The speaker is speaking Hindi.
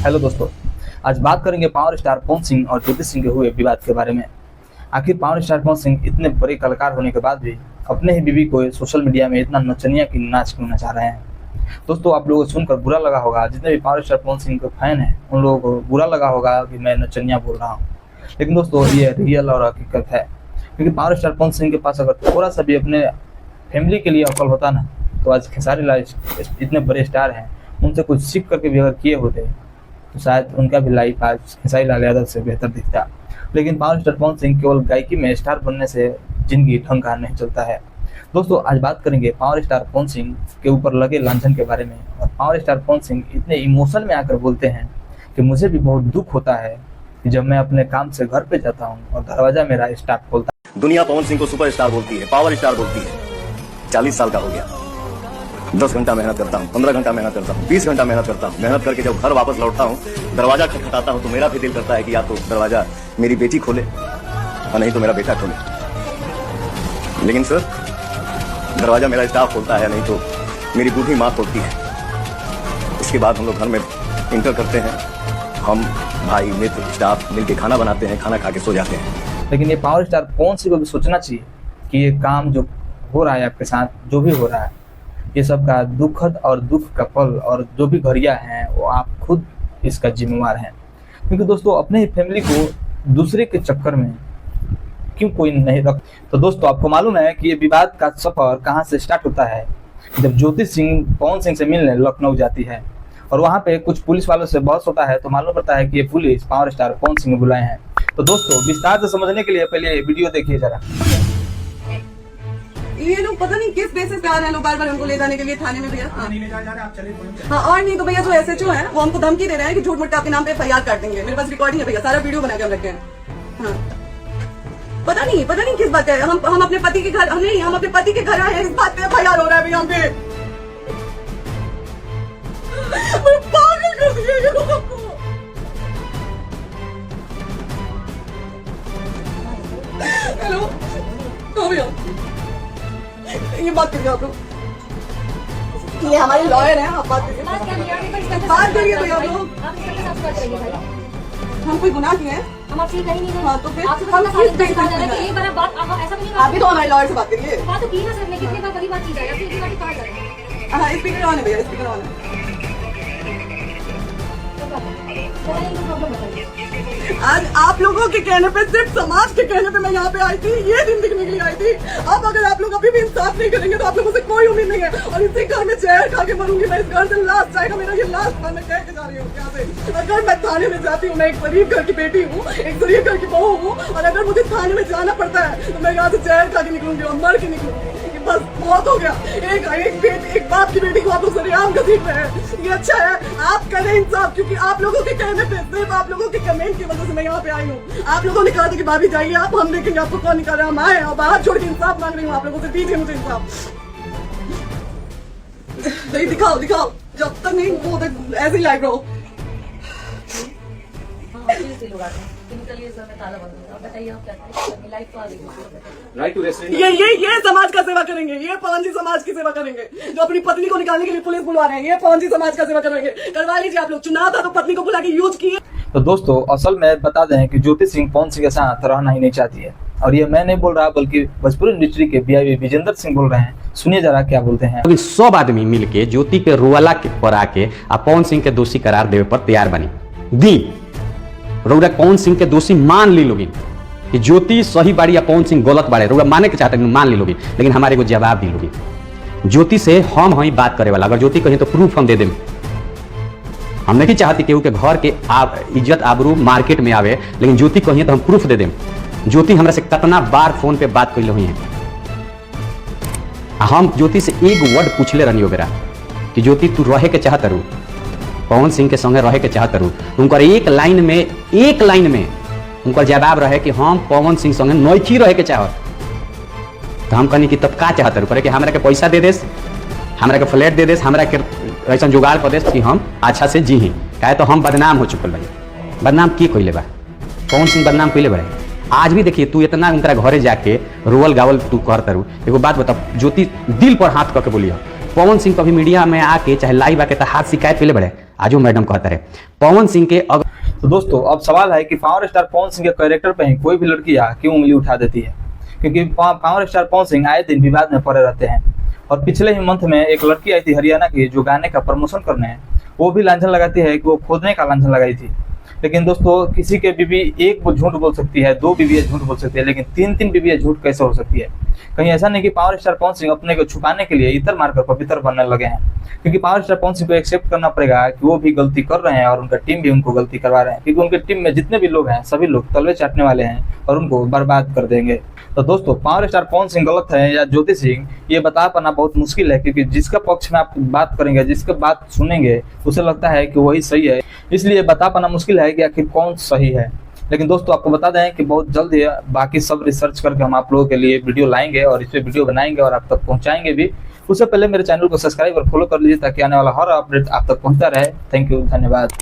हेलो दोस्तों, आज बात करेंगे पावर स्टार पवन सिंह और ज्योति सिंह के हुए विवाद के बारे में। आखिर पावर स्टार पवन सिंह इतने बड़े कलाकार होने के बाद भी अपने ही बीवी को सोशल मीडिया में इतना नचनिया की नाच क्यों नचा रहे हैं। दोस्तों, आप लोगों को सुनकर बुरा लगा होगा, जितने भी पावर स्टार पवन सिंह के फैन हैं उन लोगों को बुरा लगा होगा कि मैं नचनिया बोल रहा हूँ, लेकिन दोस्तों ये रियल और हकीकत है। क्योंकि पावर स्टार पवन सिंह के पास अगर थोड़ा सा भी अपने फैमिली के लिए अकल होता ना, तो आज खेसारी लाल इतने बड़े स्टार हैं, उनसे कुछ सीख करके भी अगर किए होते तो शायद उनका भी लाइफ आज खेसारी लाल यादव से बेहतर दिखता। लेकिन पावर स्टार पवन सिंह केवल गायकी में स्टार बनने से जिंदगी ढंग का नहीं चलता है। दोस्तों, आज बात करेंगे पावर स्टार पवन सिंह के ऊपर लगे लांछन के बारे में। और पावर स्टार पवन सिंह इतने इमोशन में आकर बोलते हैं कि मुझे भी बहुत दुख होता है कि जब मैं अपने काम से घर पे जाता हूँ और दरवाजा मेरा स्टाफ खोलता है। दुनिया पवन सिंह को सुपर स्टार बोलती है, पावर स्टार बोलती है। 40 साल का हो गया, 10 घंटा मेहनत करता हूँ, 15 घंटा मेहनत करता हूँ, 20 घंटा मेहनत करता हूँ। मेहनत करके जब घर वापस लौटता हूँ, दरवाजा खटखटाता हूँ तो मेरा भी दिल करता है कि या तो दरवाजा मेरी बेटी खोले और नहीं तो मेरा बेटा खोले। लेकिन सर, दरवाजा मेरा स्टाफ खोलता है, नहीं तो मेरी बूढ़ी माँ खोलती है। इसके बाद हम लोग घर में इंटर करते हैं, हम भाई मित्र स्टाफ मिलकर खाना बनाते हैं, खाना खा के सो जाते हैं। लेकिन ये पावर स्टार पवन सिंह को भी सोचना चाहिए कि ये काम जो हो रहा है आपके साथ, जो भी हो रहा है, ये सब का दुखद और दुख का पल और जो भी घड़ियां हैं वो आप खुद इसका जिम्मेवार हैं। क्योंकि दोस्तों, अपने ही फैमिली को दूसरे के चक्कर में क्यों कोई नहीं रख। तो दोस्तों, आपको मालूम है कि ये विवाद का सफर कहाँ से स्टार्ट होता है। जब ज्योति सिंह पवन सिंह से मिलने लखनऊ जाती है और वहाँ पे कुछ पुलिस वालों से बहस होता है, तो मालूम पड़ता है कि ये police power star Pawan Singh बुलाए हैं। तो दोस्तों, विस्तार से समझने के लिए पहले वीडियो देखिए जरा। ये लोग पता नहीं किस बेसिस पे आ रहे हैं, लोग बार बार हमको ले जाने के लिए थाने में भैया। हाँ, और नहीं तो भैया जो SHO है वो हमको धमकी दे रहे हैं कि झूठ मूठ आपके नाम पे FIR कर देंगे। मेरे पास रिकॉर्डिंग है भैया, सारा वीडियो बना के हम रखे हैं। हाँ, पता नहीं किस बात है। हम अपने पति के घर, नहीं हम अपने पति के घर आए हैं, इस बात पे FIR हो रहा है भैया हम पे। पागल कर दिया ये लोग हमको। हेलो, हाँ भैया, ये बात करिए आप लोग, ये हमारे लॉयर हैं, आप बात करिए भैया। आप लोग हम कोई गुनाह किए हैं? हम आपसे कहीं नहीं। हाँ, तो फिर हम किस बेसिस पे एक बार बात आप ऐसा नहीं। आप भी तो हमारे लॉयर से बात करिए। बात तो की ना सर, कितने बार बड़ी बात की जाए, आपसे बात कहा जाए। हाँ, स्पीकर ऑन है भैया, स्पीकर ऑन है। आज आप लोगों के कहने पे, सिर्फ समाज के कहने पे मैं यहाँ पे आई थी, ये दिन दिखने के लिए आई थी। अब अगर आप लोग अभी भी इंसाफ नहीं करेंगे तो आप लोगों से कोई उम्मीद नहीं है। और इसी घर में जहर खा के मरूंगी मैं, इस घर से लास्ट जाएगा मेरा, ये लास्ट बार मैं कह के जा रही हूँ यहाँ से। अगर मैं थाने में जाती हूँ, मैं एक गरीब घर की बेटी हूँ, एक गरीब घर की बहू हूँ, और अगर मुझे थाने में जाना पड़ता है तो मैं यहाँ से जहर खा के निकलूंगी और मर के निकलूंगी। बस बहुत हो गया। एक बाप की बेटी को आप लोग सरेआम घसीट रहे हैं, ये अच्छा है? आप करें इंसाफ, क्योंकि आप लोगों के कहने पे, सिर्फ आप लोगों के कमेंट की वजह से मैं यहाँ पे आई हूँ। आप लोगों ने कहा था कि भाभी जाइए आप, हम देखेंगे आपको कौन निकाल रहा है। हम आए और बाहर छोड़ के इंसाफ मांग रही हूँ आप लोगों से, दीजिए मुझे इंसाफ। नहीं, दिखाओ जब तक नहीं वो ऐसे ही लाइव रहो। ये समाज का सेवा करेंगे, ये पवन जी समाज की सेवा करेंगे, जो अपनी पत्नी को निकालने के लिए पुलिस बुलवा रहे हैं, ये पवन जी समाज का सेवा करेंगे। करवा लीजिए आप लोग, चुनाव था तो पत्नी को बुला के यूज किए। तो दोस्तों, असल में बता दें कि ज्योति सिंह पवन सिंह के साथ रहना ही नहीं चाहती है। और ये मैं नहीं बोल रहा, बल्कि भोजपुरी इंडस्ट्री के BIB विजेंद्र सिंह बोल रहे हैं। सुनिए जरा क्या बोलते हैं। अभी 100 आदमी मिलके ज्योति के रोवाला पर आके पवन सिंह के दोषी करार देवे पर तैयार बनी दी। रउरा पवन सिंह के दोषी मान ली लोगी कि ज्योति सही बाड़ी या पवन सिंह गलत बाड़े, रउरा माने के चाहते मान ली लोगी, लेकिन हमारे को जवाब दी लोगी। ज्योति से हम ही बात करे वाला, अगर ज्योति कहीं तो प्रूफ हम दे दें। हम नहीं चाहती केहू के घर के इज्जत आबरू मार्केट में आवे, लेकिन ज्योति कहिए तो हम प्रूफ दे दें। ज्योति हमरा से कितना बार फोन पे बात कर हुई है। हम ज्योति से एक वर्ड पूछले रहनी बेरा कि ज्योति तू रहे के चाहत रू, पवन सिंह के संगे रहे के चाहत रू। उनकर एक लाइन में उनका जवाब रहे कि हम पवन सिंह संगे नौखी रहे के चाहत। तो हम कहनी कि तब का चाहत रू, करे कि हमरा के पैसा दे देस, हमरा के फ्लैट दे देस, हमरा के ऐसा जुगाड़ कर देस कि हम अच्छा से जी ही। कहे तो हम बदनाम हो चुकल बनी। बदनाम की कोई बा? पवन सिंह बदनाम कोई बड़े। आज भी देखिए, तू इतना उनका घरे जाके रोवल गावल तू करता रू। एगो बात बता, ज्योति दिल पर हाथ करके बोलिए पवन सिंह कभी मीडिया में आके चाहे लाइव आके तो हाथ शिकायत पहले बढ़े आजो मैडम कहता रहे पवन सिंह के तो दोस्तों अब सवाल है कि पावर स्टार पवन सिंह के कैरेक्टर पे ही कोई भी लड़की क्यों उंगली उठा देती है, क्योंकि पावर स्टार पवन सिंह आए दिन विवाद में पड़े रहते हैं। और पिछले ही मंथ में एक लड़की आई थी हरियाणा की जो गाने का प्रमोशन करने है, वो भी लांछन लगाती है कि वो खोदने का लांछन लगाई थी। लेकिन दोस्तों किसी के बीवी एक झूठ बोल सकती है, 2 बीवी झूठ बोल सकती है, लेकिन 3 बीवी झूठ कैसे हो सकती है? कहीं ऐसा नहीं कि पावर स्टार पवन सिंह अपने को छुपाने के लिए इतर मारकर पवित्र बनने लगे हैं, क्योंकि पावर स्टार पवन सिंह को एक्सेप्ट करना पड़ेगा कि वो भी गलती कर रहे हैं और उनका टीम भी उनको गलती करवा रहे हैं, क्योंकि उनके टीम में जितने भी लोग हैं सभी लोग तलवे चाटने वाले हैं और उनको बर्बाद कर देंगे। तो दोस्तों पावर स्टार पवन सिंह गलत है या ज्योति सिंह, ये बता पाना बहुत मुश्किल है, क्योंकि जिसका पक्ष में आप बात करेंगे, जिसका बात सुनेंगे, उसे लगता है कि वही सही है, इसलिए बता पाना मुश्किल है कि आखिर कौन सही है। लेकिन दोस्तों आपको बता दें कि बहुत जल्द ही बाकी सब रिसर्च करके हम आप लोगों के लिए वीडियो लाएंगे और इस पे वीडियो बनाएंगे और आप तक पहुंचाएंगे भी। उससे पहले मेरे चैनल को सब्सक्राइब और फॉलो कर लीजिए ताकि आने वाला हर अपडेट आप तक पहुंचता रहे। थैंक यू, धन्यवाद।